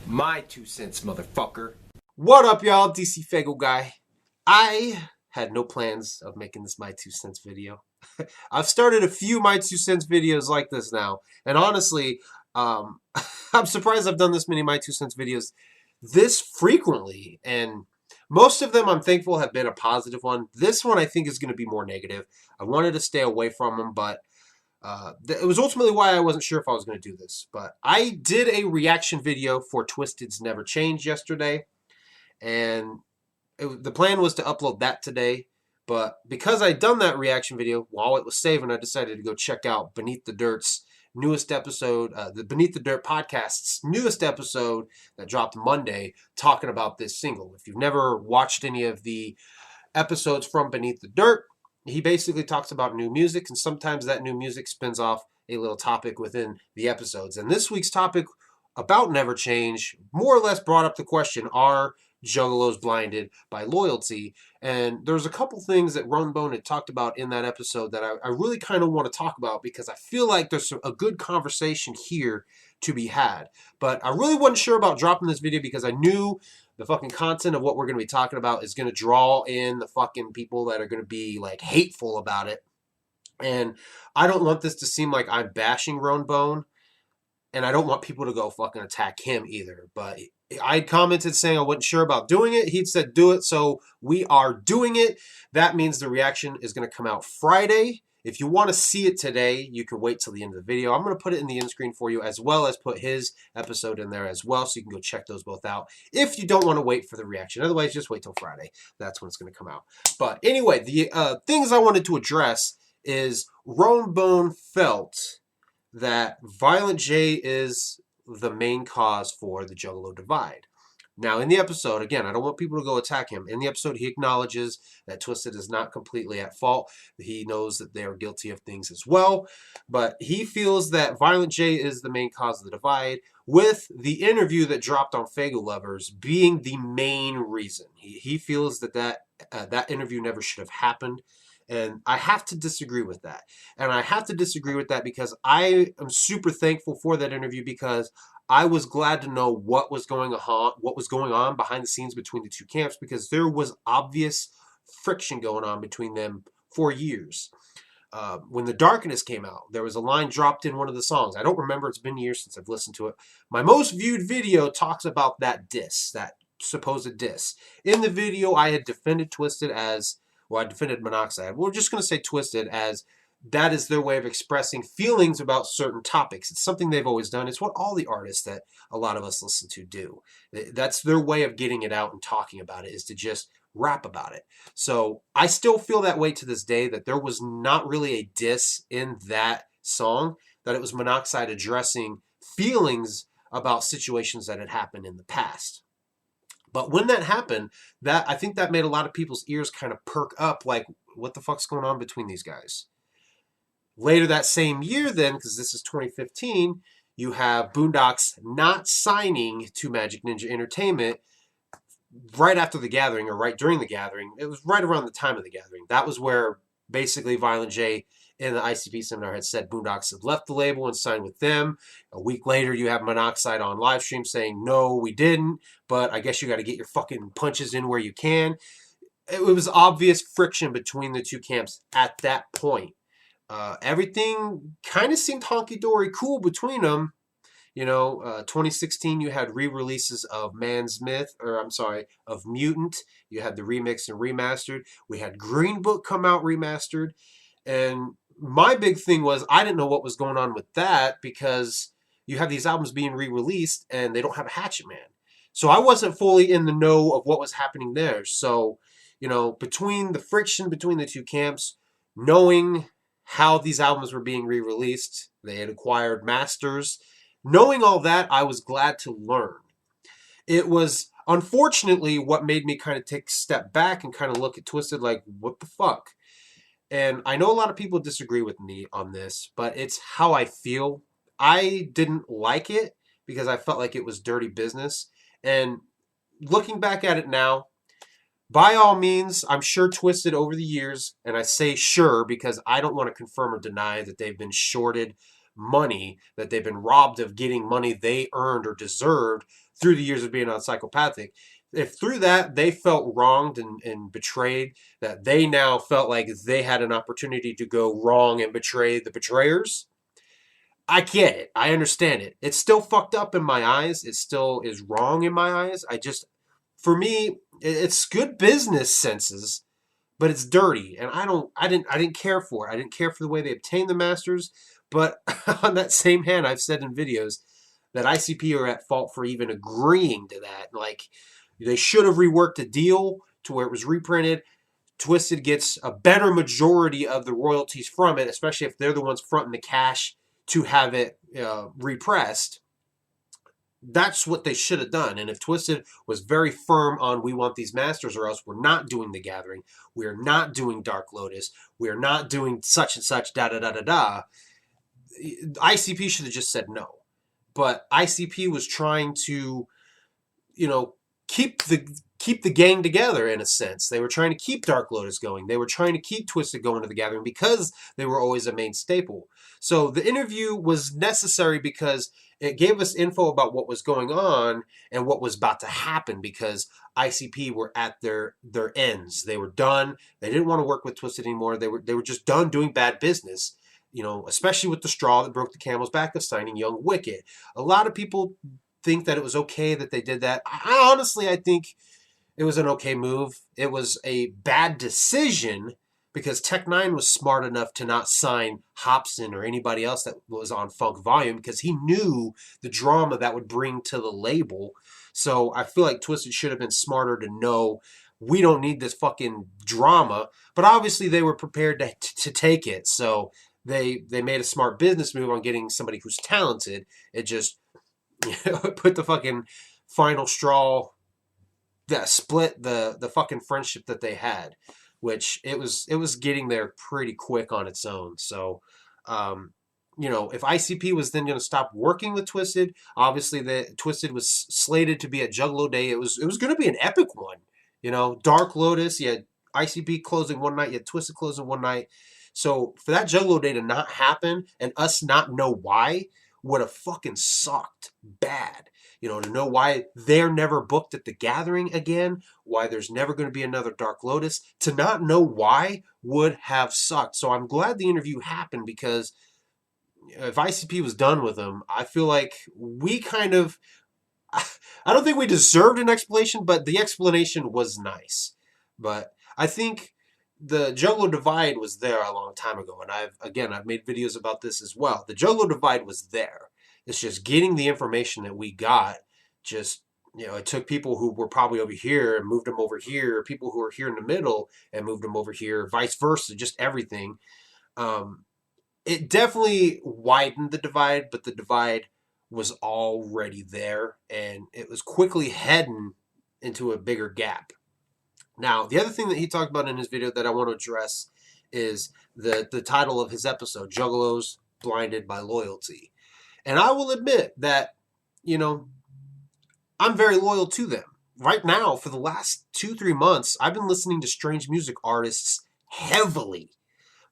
My 2 cents, motherfucker. What up, y'all? DCFAYGOGUY. I had no plans of making this My 2 cents video. I've started a few My 2 cents videos like this now. And honestly, I'm surprised I've done this many My 2 cents videos this frequently. And most of them, I'm thankful, have been a positive one. This one, I think, is going to be more negative. I wanted to stay away from them, but it was ultimately why I wasn't sure if I was going to do this. But I did a reaction video for Twisted's Never Change yesterday. And the plan was to upload that today. But because I'd done that reaction video while it was saving, I decided to go check out Beneath the Dirt's newest episode, the Beneath the Dirt podcast's newest episode that dropped Monday, talking about this single. If you've never watched any of the episodes from Beneath the Dirt, he basically talks about new music, and sometimes that new music spins off a little topic within the episodes. And this week's topic about Never Change more or less brought up the question, are Juggalos blinded by loyalty? And there's a couple things that Ron Bone had talked about in that episode that I really kind of want to talk about, because I feel like there's a good conversation here to be had. But I really wasn't sure about dropping this video because I knew the fucking content of what we're going to be talking about is going to draw in the fucking people that are going to be like hateful about it. And I don't want this to seem like I'm bashing Ron Bone, and I don't want people to go fucking attack him either. But I commented saying I wasn't sure about doing it. He'd said do it, so we are doing it. That means the reaction is going to come out Friday. If you want to see it today, you can wait till the end of the video. I'm going to put it in the end screen for you, as well as put his episode in there as well, so you can go check those both out if you don't want to wait for the reaction. Otherwise, just wait till Friday. That's when it's going to come out. But anyway, the things I wanted to address is Ron Bone felt that Violent J is the main cause for the Juggalo divide. Now, in the episode, again, I don't want people to go attack him. In the episode, he acknowledges that Twisted is not completely at fault. He knows that they are guilty of things as well. But he feels that Violent J is the main cause of the divide, with the interview that dropped on Faygo Lovers being the main reason. He feels that interview never should have happened. And I have to disagree with that. And I have to disagree with that because I am super thankful for that interview, because I was glad to know what was going on behind the scenes between the two camps, because there was obvious friction going on between them for years. When The Darkness came out, there was a line dropped in one of the songs. I don't remember. It's been years since I've listened to it. My most viewed video talks about that diss, that supposed diss. In the video, I had defended Twisted as... Well, I defended Monoxide. We're just going to say Twisted, as that is their way of expressing feelings about certain topics. It's something they've always done. It's what all the artists that a lot of us listen to do. That's their way of getting it out and talking about it, is to just rap about it. So I still feel that way to this day, that there was not really a diss in that song, that it was Monoxide addressing feelings about situations that had happened in the past. But when that happened, I think that made a lot of people's ears kind of perk up, like, what the fuck's going on between these guys? Later that same year then, because this is 2015, you have Boondocks not signing to Magic Ninja Entertainment right after the gathering, or right during the gathering. It was right around the time of the gathering. That was where basically Violent J in the ICP seminar had said Boondocks had left the label and signed with them. A week later, you have Monoxide on live stream saying, no, we didn't, but I guess you got to get your fucking punches in where you can. It was obvious friction between the two camps at that point. Everything kind of seemed honky-dory cool between them. 2016, you had re-releases of of Mutant. You had the remix and remastered. We had Green Book come out remastered. And my big thing was, I didn't know what was going on with that, because you have these albums being re-released and they don't have a Hatchet Man. So I wasn't fully in the know of what was happening there. So, between the friction between the two camps, knowing how these albums were being re-released, they had acquired masters. Knowing all that, I was glad to learn. It was, unfortunately, what made me kind of take a step back and kind of look at Twisted like, what the fuck? And I know a lot of people disagree with me on this, but it's how I feel. I didn't like it because I felt like it was dirty business. And looking back at it now, by all means, I'm sure Twisted over the years, and I say sure because I don't want to confirm or deny that they've been shorted money, that they've been robbed of getting money they earned or deserved through the years of being on Psychopathic. If through that they felt wronged and betrayed, that they now felt like they had an opportunity to go wrong and betray the betrayers, I get it. I understand it. It's still fucked up in my eyes. It still is wrong in my eyes. For me, it's good business senses, but it's dirty, and I didn't care for it. I didn't care for the way they obtained the masters. But on that same hand, I've said in videos that ICP are at fault for even agreeing to that. Like, they should have reworked a deal to where it was reprinted. Twisted gets a better majority of the royalties from it, especially if they're the ones fronting the cash to have it repressed. That's what they should have done. And if Twisted was very firm on, we want these masters or else we're not doing The Gathering, we're not doing Dark Lotus, we're not doing such and such, da da da da da, ICP should have just said no. But ICP was trying to, keep the gang together in a sense. They were trying to keep Dark Lotus going. They were trying to keep Twisted going to The Gathering because they were always a main staple. So the interview was necessary because it gave us info about what was going on and what was about to happen, because ICP were at their ends. They were done. They didn't want to work with Twisted anymore. They were just done doing bad business. Especially with the straw that broke the camel's back of signing Young Wicked. A lot of people think that it was okay that they did that. I think it was an okay move. It was a bad decision because Tech9 was smart enough to not sign Hobson or anybody else that was on Funk Volume because he knew the drama that would bring to the label. So I feel like Twisted should have been smarter to know we don't need this fucking drama. But obviously they were prepared to take it. So they made a smart business move on getting somebody who's talented. It just put the fucking final straw that split the fucking friendship that they had, which it was getting there pretty quick on its own. So, if ICP was then going to stop working with Twisted, obviously the Twisted was slated to be at Juggalo Day. It was going to be an epic one. Dark Lotus, you had ICP closing one night, you had Twisted closing one night. So for that Juggalo Day to not happen and us not know why would have fucking sucked bad. To know why they're never booked at The Gathering again, why there's never going to be another Dark Lotus, to not know why would have sucked. So I'm glad the interview happened, because if ICP was done with them, I feel like we I don't think we deserved an explanation, but the explanation was nice. But I think the Juggalo Divide was there a long time ago, and I've made videos about this as well. The Juggalo Divide was there. It's just getting the information that we got. It took people who were probably over here and moved them over here, people who were here in the middle and moved them over here, vice versa, just everything. It definitely widened the divide, but the divide was already there, and it was quickly heading into a bigger gap. Now, the other thing that he talked about in his video that I want to address is the title of his episode, Juggalos Blinded by Loyalty. And I will admit that, I'm very loyal to them. Right now, for the last 2-3 months, I've been listening to strange music artists heavily.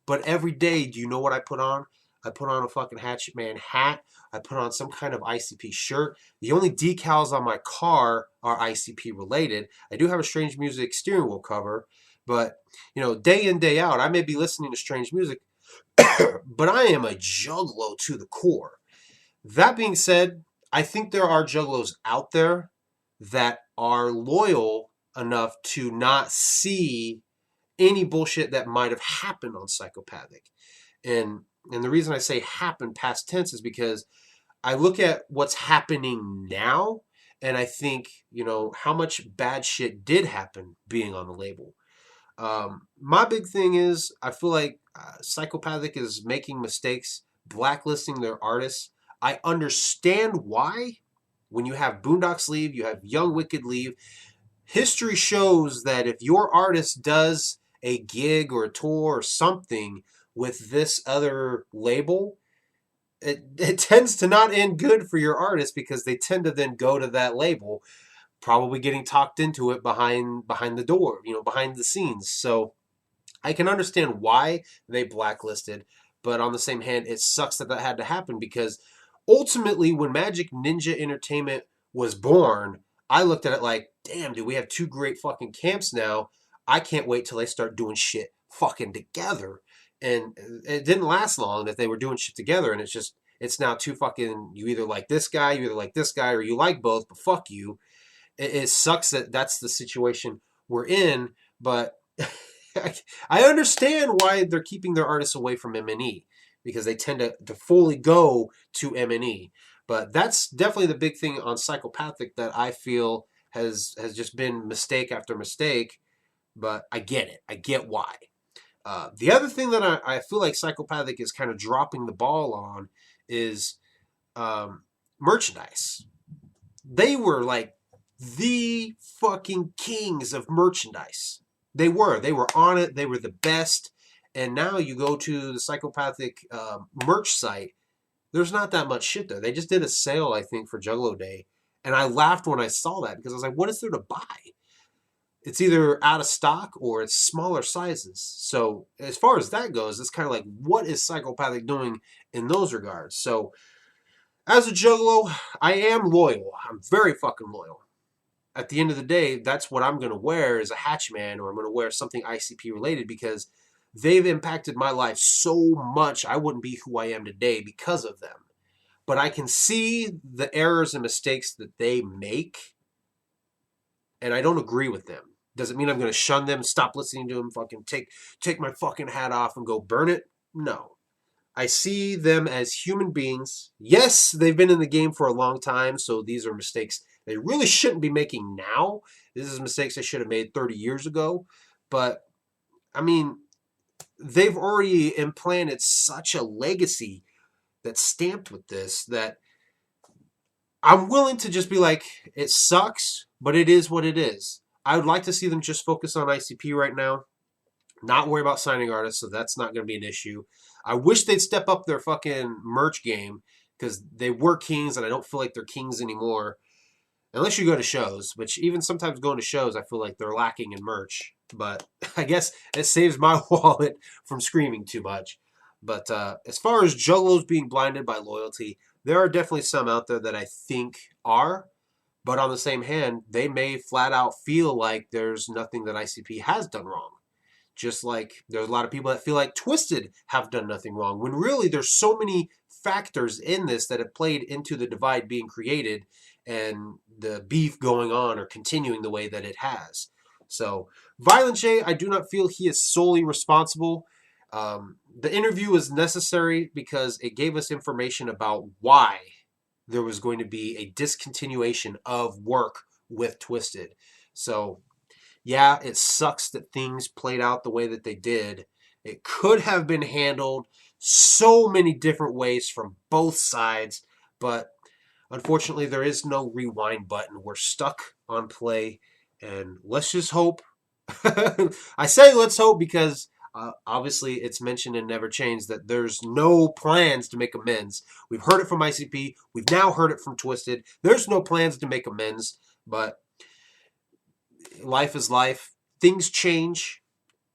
But every day, do you know what I put on? I put on a fucking Hatchet Man hat. I put on some kind of ICP shirt. The only decals on my car are ICP related. I do have a Strange Music steering wheel cover. But, day in, day out, I may be listening to strange music, but I am a juggalo to the core. That being said, I think there are juggalos out there that are loyal enough to not see any bullshit that might have happened on Psychopathic. And the reason I say happen past tense is because I look at what's happening now, and I think, how much bad shit did happen being on the label. My big thing is I feel like Psychopathic is making mistakes, blacklisting their artists. I understand why. When you have Boondocks leave, you have Young Wicked leave. History shows that if your artist does a gig or a tour or something with this other label, it tends to not end good for your artist, because they tend to then go to that label, probably getting talked into it behind the door, behind the scenes. So I can understand why they blacklisted, But on the same hand, it sucks that that had to happen because ultimately, when Magic Ninja Entertainment was born, I looked at it like, damn, dude, we have two great fucking camps now. I can't wait till they start doing shit fucking together. And it didn't last long that they were doing shit together. And it's now two fucking, you either like this guy, you either like this guy, or you like both, but fuck you. It sucks that that's the situation we're in, but I understand why they're keeping their artists away from M&E because they tend to fully go to M&E. But that's definitely the big thing on Psychopathic that I feel has just been mistake after mistake. But I get it. I get why. The other thing that I feel like Psychopathic is kind of dropping the ball on is merchandise. They were like the fucking kings of merchandise. They were on it. They were the best. And now you go to the Psychopathic merch site. There's not that much shit there. They just did a sale, I think, for Juggalo Day. And I laughed when I saw that because I was like, what is there to buy? It's either out of stock or it's smaller sizes. So as far as that goes, it's kind of like, what is Psychopathic doing in those regards? So as a Juggalo, I am loyal. I'm very fucking loyal. At the end of the day, that's what I'm going to wear as a Hatchman, or I'm going to wear something ICP related because they've impacted my life so much. I wouldn't be who I am today because of them. But I can see the errors and mistakes that they make, and I don't agree with them. Doesn't mean I'm going to shun them, stop listening to them, fucking take my fucking hat off and go burn it. No. I see them as human beings. Yes, they've been in the game for a long time, so these are mistakes they really shouldn't be making now. This is mistakes they should have made 30 years ago. But, I mean, they've already implanted such a legacy that's stamped with this that I'm willing to just be like, it sucks, but it is what it is. I would like to see them just focus on ICP right now. Not worry about signing artists, so that's not going to be an issue. I wish they'd step up their fucking merch game because they were kings, and I don't feel like they're kings anymore. Unless you go to shows, which even sometimes going to shows, I feel like they're lacking in merch. But I guess it saves my wallet from screaming too much. But as far as Juggalos being blinded by loyalty, there are definitely some out there that I think are. But on the same hand, they may flat out feel like there's nothing that ICP has done wrong. Just like there's a lot of people that feel like Twisted have done nothing wrong. When really there's so many factors in this that have played into the divide being created and the beef going on or continuing the way that it has. So Violent J, I do not feel he is solely responsible. The interview was necessary because it gave us information about why there was going to be a discontinuation of work with Twisted. So yeah, it sucks that things played out the way that they did. It could have been handled so many different ways from both sides, but unfortunately, there is no rewind button. We're stuck on play, and let's just hope. I say let's hope because obviously it's mentioned in Never Change that there's no plans to make amends. We've heard it from ICP. We've now heard it from Twisted. There's no plans to make amends, but life is life. Things change.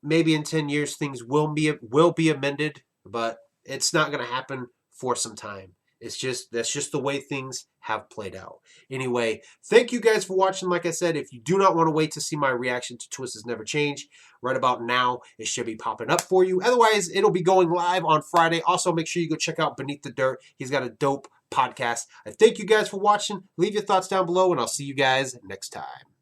Maybe in 10 years things will be amended, but it's not going to happen for some time. That's just the way things have played out. Anyway, thank you guys for watching. Like I said, if you do not want to wait to see my reaction to Twisted's Never Change, right about now, it should be popping up for you. Otherwise, it'll be going live on Friday. Also, make sure you go check out Beneath the Dirt. He's got a dope podcast. I thank you guys for watching. Leave your thoughts down below, and I'll see you guys next time.